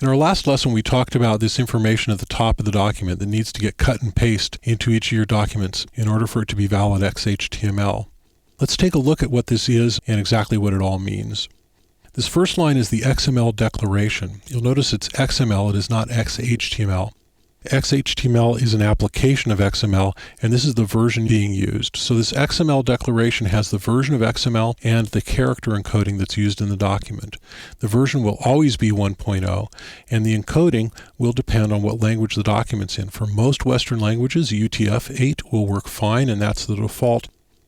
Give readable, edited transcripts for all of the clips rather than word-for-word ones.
In our last lesson, we talked about this information at the top of the document that needs to get cut and paste into each of your documents in order for it to be valid XHTML. Let's take a look at what this is and exactly what it all means. This first line is the XML declaration. You'll notice it's XML, it is not XHTML. XHTML is an application of XML, and this is the version being used. So this XML declaration has the version of XML and the character encoding that's used in the document. The version will always be 1.0, and the encoding will depend on what language the document's in. For most Western languages, UTF-8 will work fine, and that's the default.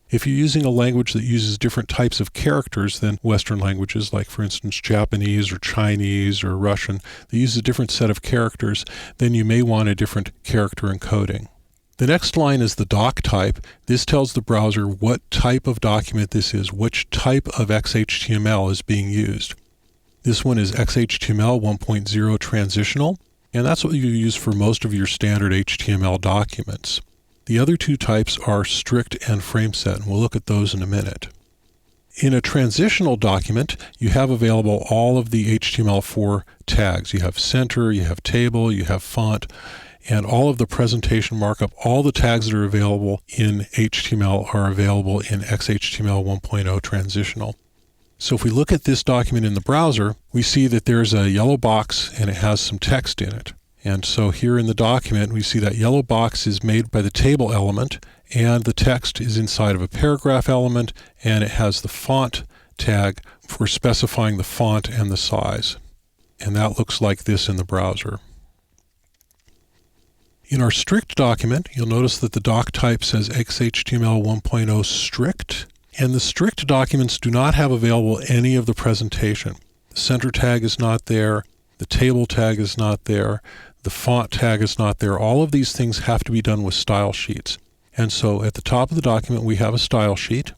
If you're using a language that uses different types of characters than Western languages, like for instance Japanese or Chinese or Russian, that use a different set of characters, then you may want a different character encoding. The next line is the doc type. This tells the browser what type of document this is, which type of XHTML is being used. This one is XHTML 1.0 transitional, and that's what you use for most of your standard HTML documents. The other two types are strict and frame set, and we'll look at those in a minute. In a transitional document, you have available all of the HTML4 tags. You have center, you have table, you have font, and all of the presentation markup. All the tags that are available in HTML are available in XHTML 1.0 transitional. So if we look at this document in the browser, we see that there's a yellow box and it has some text in it. And so here in the document, we see that yellow box is made by the table element, and the text is inside of a paragraph element, and it has the font tag for specifying the font and the size. And that looks like this in the browser. In our strict document, you'll notice that the doc type says XHTML 1.0 strict, and the strict documents do not have available any of the presentation. The center tag is not there, the table tag is not there, the font tag is not there. All of these things have to be done with style sheets. And so at the top of the document we have a style sheet,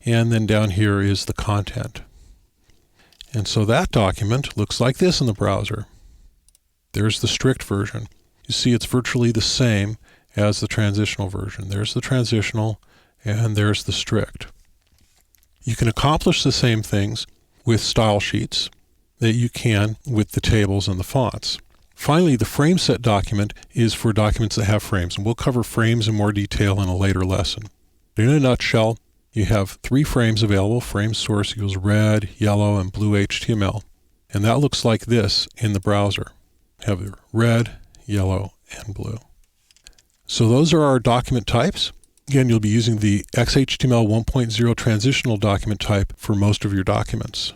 and then down here is the content. And so that document looks like this in the browser. There's the strict version. You see it's virtually the same as the transitional version. There's the transitional, and there's the strict. You can accomplish the same things with style sheets that you can with the tables and the fonts. Finally, the frame set document is for documents that have frames, and we'll cover frames in more detail in a later lesson. But in a nutshell, you have 3 frames available. Frame source equals red, yellow, and blue HTML. And that looks like this in the browser. Have red, yellow, and blue. So those are our document types. Again, you'll be using the XHTML 1.0 transitional document type for most of your documents.